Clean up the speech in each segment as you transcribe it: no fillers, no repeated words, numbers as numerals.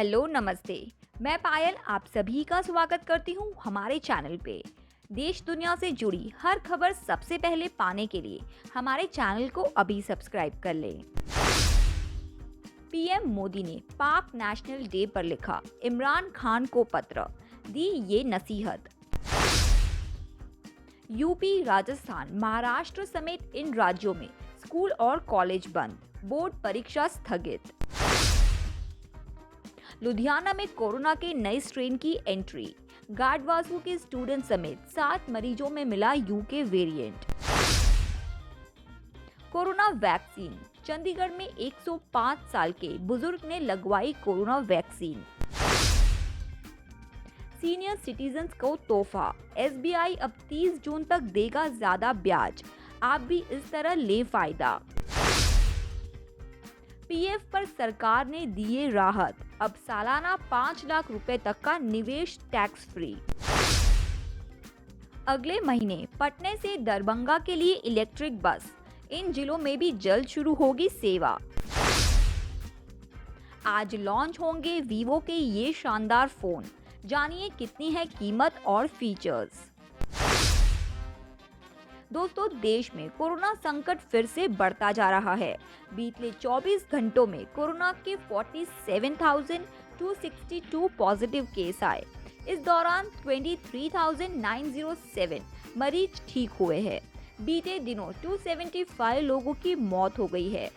Hello नमस्ते। मैं पायल आप सभी का स्वागत करती हूँ हमारे चैनल पे। देश दुनिया से जुड़ी हर खबर सबसे पहले पाने के लिए हमारे चैनल को अभी सब्सक्राइब कर लें। पीएम मोदी ने पाक नेशनल डे पर लिखा इमरान खान को पत्र, दी ये नसीहत। यूपी, राजस्थान, महाराष्ट्र समेत इन राज्यों में स्कूल और कॉलेज बंद, बोर्ड परीक्षा स्थगित। लुधियाना में कोरोना के नए स्ट्रेन की एंट्री, गार्डवासू के स्टूडेंट समेत 7 मरीजों में मिला UK variant. Corona vaccine, Chandigarh में 105 साल के बुजुर्ग ने लगवाई कोरोना वैक्सीन। सीनियर सिटीजन्स को तोहफा, एसबीआई अब 30 जून तक देगा ज्यादा ब्याज, आप भी इस तरह ले फायदा। पीएफ पर सरकार ने दिए राहत, अब सालाना 5 लाख रुपए तक का निवेश टैक्स फ्री। अगले महीने पटना से दरभंगा के लिए इलेक्ट्रिक बस, इन जिलों में भी जल्द शुरू होगी सेवा। आज लॉन्च होंगे वीवो के ये शानदार फोन, जानिए कितनी है कीमत और फीचर्स। दोस्तों, देश में कोरोना संकट फिर से बढ़ता जा रहा है। बीते 24 घंटों में कोरोना के 47,262 पॉजिटिव केस आए। इस दौरान 23,907 मरीज ठीक हुए हैं। बीते दिनों 275 लोगों की मौत हो गई है।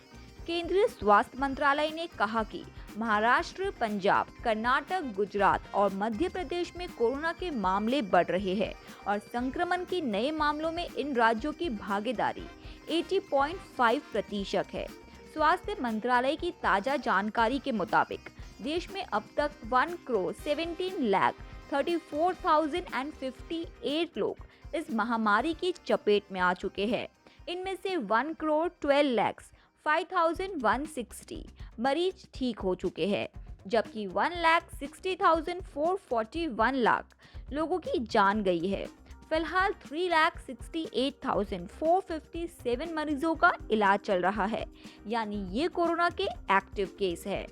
केंद्रीय स्वास्थ्य मंत्रालय ने कहा कि महाराष्ट्र, पंजाब, कर्नाटक, गुजरात और मध्य प्रदेश में कोरोना के मामले बढ़ रहे हैं और संक्रमण के नए मामलों में इन राज्यों की भागीदारी 80.5% है। स्वास्थ्य मंत्रालय की ताजा जानकारी के मुताबिक देश में अब तक 1,17,34,058 लोग इस महामारी की चपेट में आ चुके हैं। इनमें से 1,12,05,160 मरीज ठीक हो चुके हैं, जबकि 1,60,441 लाख लोगों की जान गई है। फिलहाल 3,68,457 मरीजों का इलाज चल रहा है, यानी ये कोरोना के एक्टिव केस है।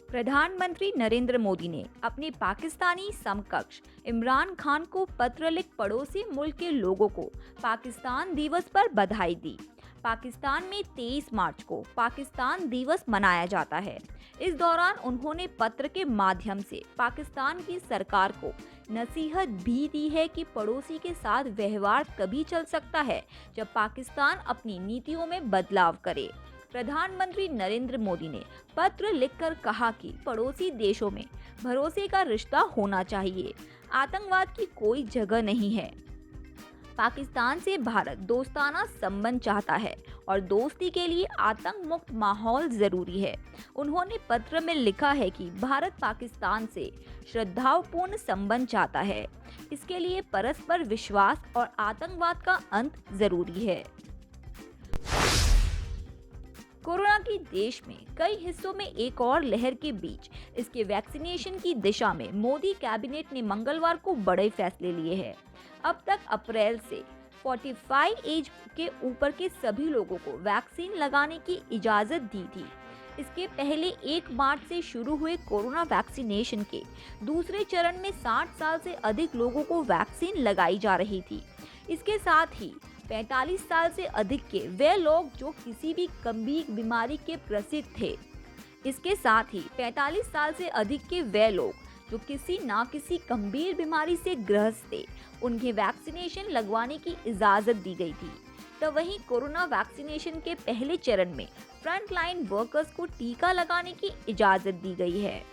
प्रधानमंत्री नरेंद्र मोदी ने अपने पाकिस्तानी समकक्ष इमरान खान को पत्र लिख पड़ोसी मुल्क के लोगों को पाकिस्तान दिवस पर बधाई दी। पाकिस्तान में 23 मार्च को पाकिस्तान दिवस मनाया जाता है। इस दौरान उन्होंने पत्र के माध्यम से पाकिस्तान की सरकार को नसीहत भी दी है कि पड़ोसी के साथ व्यवहार तभी चल सकता है जब पाकिस्तान अपनी नीतियों में बदलाव करे। प्रधानमंत्री नरेंद्र मोदी ने पत्र लिखकर कहा कि पड़ोसी देशों में भरोसे का रिश्ता होना चाहिए, आतंकवाद की कोई जगह नहीं है। पाकिस्तान से भारत दोस्ताना संबंध चाहता है और दोस्ती के लिए आतंक मुक्त माहौल जरूरी है। उन्होंने पत्र में लिखा है कि भारत पाकिस्तान से श्रद्धापूर्ण संबंध चाहता है। इसके लिए परस्पर विश्वास और आतंकवाद का अंत जरूरी है। कोरोना की देश में कई हिस्सों में एक और लहर के बीच इसके वैक्सीनेशन की दिशा में मोदी कैबिनेट ने मंगलवार को बड़े फैसले लिए हैं। अब तक अप्रैल से 45 एज के ऊपर के सभी लोगों को वैक्सीन लगाने की इजाजत दी थी। इसके पहले 1 मार्च से शुरू हुए कोरोना वैक्सीनेशन के दूसरे चरण में 60 साल से अधिक लोगों को वैक्सीन लगाई जा रही थी। इसके साथ ही 45 साल से अधिक के वे लोग जो किसी भी गंभीर बीमारी के ग्रसित थे। इसके साथ ही 45 साल से अधिक के वे लोग जो किसी न किसी गंभीर बीमारी से ग्रस्त थे, उन्हें वैक्सीनेशन लगवाने की इजाजत दी गई थी। तो वहीं कोरोना वैक्सीनेशन के पहले चरण में फ्रंटलाइन वर्कर्स को टीका लगाने की इजाजत दी गई है।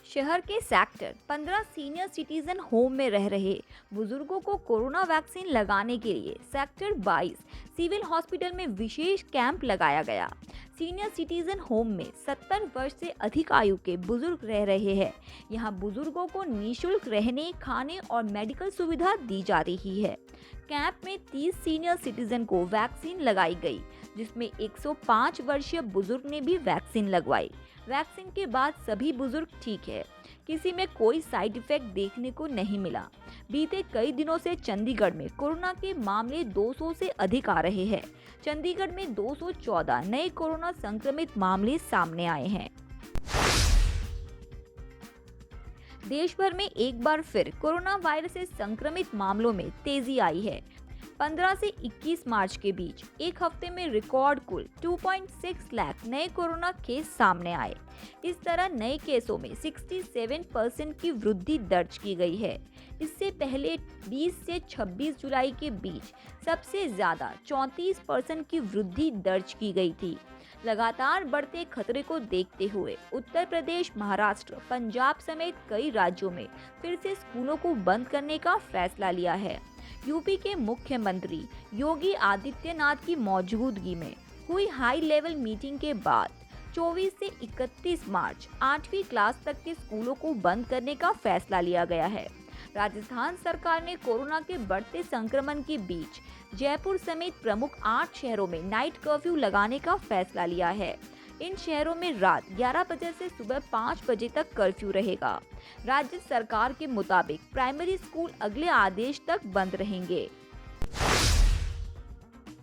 शहर के सेक्टर 15 सीनियर सिटीजन होम में रह रहे बुजुर्गों को कोरोना वैक्सीन लगाने के लिए सेक्टर 22 सिविल हॉस्पिटल में विशेष कैंप लगाया गया। सीनियर सिटीजन होम में 70 वर्ष से अधिक आयु के बुजुर्ग रह रहे हैं। यहाँ बुजुर्गों को निःशुल्क रहने, खाने और मेडिकल सुविधा दी जा रही है। कैंप में 30 सीनियर सिटीजन को वैक्सीन लगाई गई, जिसमें 105 वर्षीय बुजुर्ग ने भी वैक्सीन लगवाई। वैक्सीन के बाद सभी बुजुर्ग ठीक है। किसी में कोई साइड इफेक्ट देखने को नहीं मिला। बीते कई दिनों से चंडीगढ़ में कोरोना के मामले 200 से अधिक आ रहे हैं। चंडीगढ़ में 214 नए कोरोना संक्रमित मामले सामने आए हैं। देश भर में एक बार फिर कोरोना वायरस से संक्रमित मामलों में तेजी आई है। 15 से 21 मार्च के बीच एक हफ्ते में रिकॉर्ड कुल 2.6 लाख नए कोरोना केस सामने आए। इस तरह नए केसों में 67% की वृद्धि दर्ज की गई है। इससे पहले 20 से 26 जुलाई के बीच सबसे ज्यादा 34% की वृद्धि दर्ज की गई थी। लगातार बढ़ते खतरे को देखते हुए उत्तर प्रदेश, महाराष्ट्र, पंजाब समेत कई राज्यों में फिर से स्कूलों को बंद करने का फैसला लिया है। यूपी के मुख्यमंत्री योगी आदित्यनाथ की मौजूदगी में हुई हाई लेवल मीटिंग के बाद 24 से 31 मार्च 8वीं क्लास तक के स्कूलों को बंद करने का फैसला लिया गया है। राजस्थान सरकार ने कोरोना के बढ़ते संक्रमण के बीच जयपुर समेत प्रमुख 8 शहरों में नाइट कर्फ्यू लगाने का फैसला लिया है। इन शहरों में रात 11 बजे से सुबह 5 बजे तक कर्फ्यू रहेगा। राज्य सरकार के मुताबिक प्राइमरी स्कूल अगले आदेश तक बंद रहेंगे।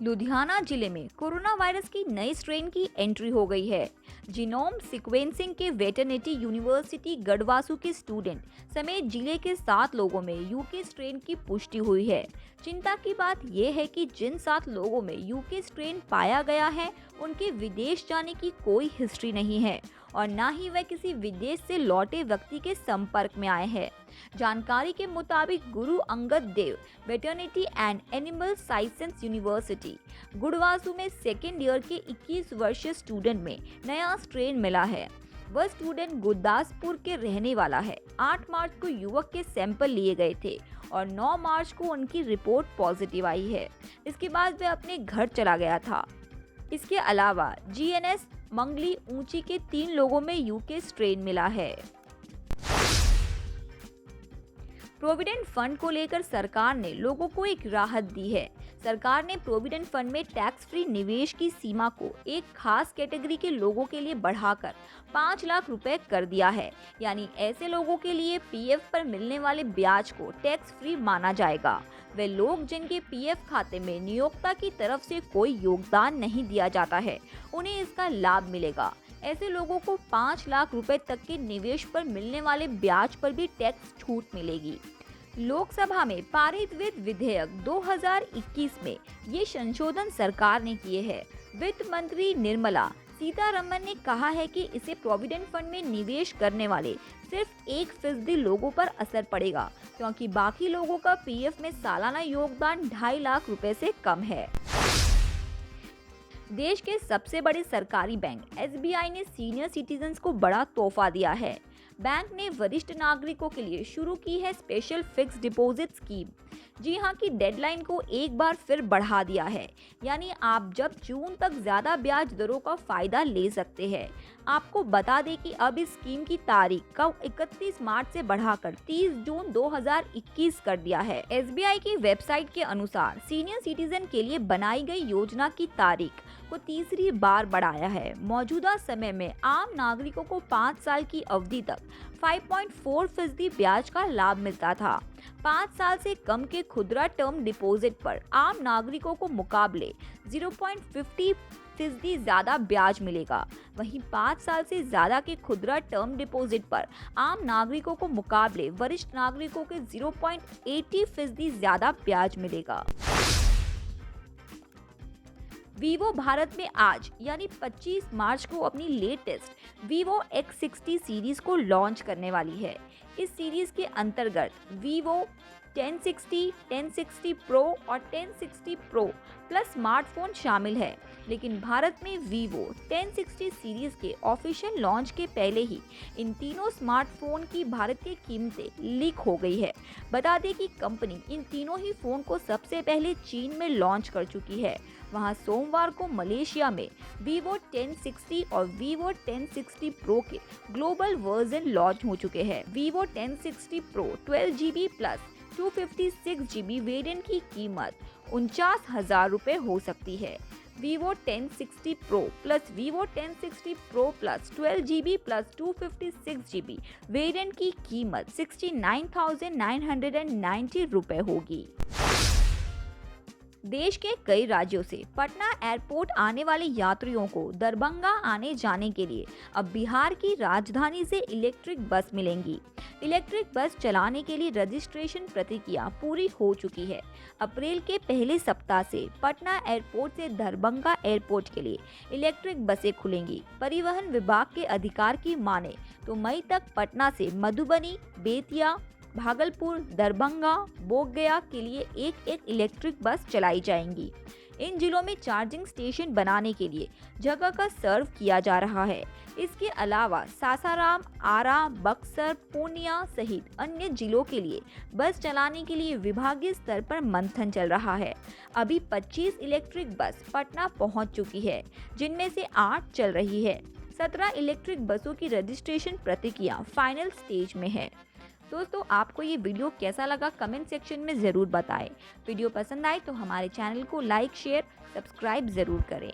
लुधियाना जिले में कोरोना वायरस की नई स्ट्रेन की एंट्री हो गई है। जीनोम सीक्वेंसिंग के वेटरनिटी यूनिवर्सिटी गढ़वासू के स्टूडेंट समेत जिले के 7 लोगों में यूके स्ट्रेन की पुष्टि हुई है। चिंता की बात यह है कि जिन 7 लोगों में यूके स्ट्रेन पाया गया है उनके विदेश जाने की कोई हिस्ट्री नहीं है और न ही वह किसी विदेश से लौटे व्यक्ति के संपर्क में आए हैं। जानकारी के मुताबिक Guru Angad Dev veterinary and animal sciences university GADVASU में सेकेंड ईयर के 21 वर्षीय स्टूडेंट में नया स्ट्रेन मिला है। वह स्टूडेंट गुरदासपुर के रहने वाला है। 8 मार्च को युवक के सैंपल लिए गए थे और 9 मार्च को उनकी रिपोर्ट पॉजिटिव आई है। इसके बाद वह अपने घर चला गया था। इसके अलावा जीएनएस मंगली ऊंची के 3 लोगों में यूके स्ट्रेन मिला है। प्रोविडेंट फंड को लेकर सरकार ने लोगों को एक राहत दी है। सरकार ने प्रोविडेंट फंड में टैक्स फ्री निवेश की सीमा को एक खास कैटेगरी के लोगों के लिए बढ़ाकर 5 लाख रुपए कर दिया है। यानी ऐसे लोगों के लिए पीएफ पर मिलने वाले ब्याज को टैक्स फ्री माना जाएगा। वे लोग जिनके पीएफ खाते में नियोक्ता की तरफ से कोई योगदान नहीं दिया जाता है, उन्हें इसका लाभ मिलेगा। ऐसे लोगों को 5 लाख रुपए तक के निवेश पर मिलने वाले ब्याज पर भी टैक्स छूट मिलेगी। लोकसभा में पारित विधेयक 2021 में ये संशोधन सरकार ने किए हैं। वित्त मंत्री निर्मला सीतारमन ने कहा है कि इसे प्रोविडेंट फंड में निवेश करने वाले सिर्फ 1% लोगों पर असर पड़ेगा, क्योंकि बाकी लोगों का पीएफ में सालाना योगदान 2.5 लाख रुपए से कम है। देश के सबसे बड़े सरकारी बैंक एसबीआई ने सीनियर सिटीजन्स को बड़ा तोहफा दिया है। बैंक ने वरिष्ठ नागरिकों के लिए शुरू की है स्पेशल फिक्स डिपॉजिट स्कीम। जी हां, की डेडलाइन को एक बार फिर बढ़ा दिया है। यानी आप जब जून तक ज्यादा ब्याज दरों का फायदा ले सकते हैं। आपको बता दें कि अब इस स्कीम की तारीख का 31 मार्च से बढ़ाकर 30 जून 2021 कर दिया है। एसबीआई की वेबसाइट के अनुसार सीनियर सिटीजन के लिए बनाई गई योजना की तारीख को तीसरी बार बढ़ाया है। मौजूदा समय में आम नागरिकों को 5 साल की अवधि तक 5.4% ब्याज का लाभ मिलता था। 5 साल से कम के खुदरा टर्म डिपॉजिट पर आम नागरिकों को मुकाबले 0.50% ज्यादा ब्याज मिलेगा। वहीं 5 साल से ज्यादा के खुदरा टर्म डिपॉजिट पर आम नागरिकों को मुकाबले वरिष्ठ नागरिकों के 0.80% ज्यादा ब्याज मिलेगा। वीवो भारत में आज यानी 25 मार्च को अपनी लेटेस्ट वीवो X60 सीरीज को लॉन्च करने वाली है। इस सीरीज के अंतर्गत वीवो 1060, 1060 प्रो और 1060 प्रो प्लस स्मार्टफोन शामिल है। लेकिन भारत में वीवो 1060 सीरीज के ऑफिशियल लॉन्च के पहले ही इन तीनों स्मार्टफोन की भारतीय कीमतें लीक हो गई है। बता दें कि कंपनी इन तीनों ही फोन को सबसे पहले चीन में लॉन्च कर चुकी है। वहां सोमवार को मलेशिया में वीवो 1060 और वीवो 1060 प्रो के ग्लोबल वर्जन लॉन्च हो चुके हैं। Vivo 1060 pro 12GB plus 256GB variant की कीमत 49,000 रुपए हो सकती है। Vivo 1060 Pro plus Vivo 1060 Pro plus 12GB plus 256GB variant की कीमत 69,990 रुपए होगी। देश के कई राज्यों से पटना एयरपोर्ट आने वाले यात्रियों को दरभंगा आने जाने के लिए अब बिहार की राजधानी से इलेक्ट्रिक बस मिलेंगी। इलेक्ट्रिक बस चलाने के लिए रजिस्ट्रेशन प्रक्रिया पूरी हो चुकी है। अप्रैल के पहले सप्ताह से पटना एयरपोर्ट से दरभंगा एयरपोर्ट के लिए इलेक्ट्रिक बसें खुलेंगी। परिवहन विभाग के अधिकार की माने तो मई तक पटना से मधुबनी, बेतिया, भागलपुर, दरभंगा, बोधगया के लिए एक इलेक्ट्रिक बस चलाई जाएंगी। इन जिलों में चार्जिंग स्टेशन बनाने के लिए जगह का सर्व किया जा रहा है। इसके अलावा सासाराम, आरा, बक्सर, पूर्णिया सहित अन्य जिलों के लिए बस चलाने के लिए विभागीय स्तर पर मंथन चल रहा है। अभी 25 इलेक्ट्रिक बस पटना पहुंच चुकी है, जिनमें से 8 चल रही है। 17 इलेक्ट्रिक बसों की रजिस्ट्रेशन प्रक्रिया फाइनल स्टेज में है। दोस्तों, आपको ये वीडियो कैसा लगा कमेंट सेक्शन में ज़रूर बताएं। वीडियो पसंद आए तो हमारे चैनल को लाइक, शेयर, सब्सक्राइब ज़रूर करें।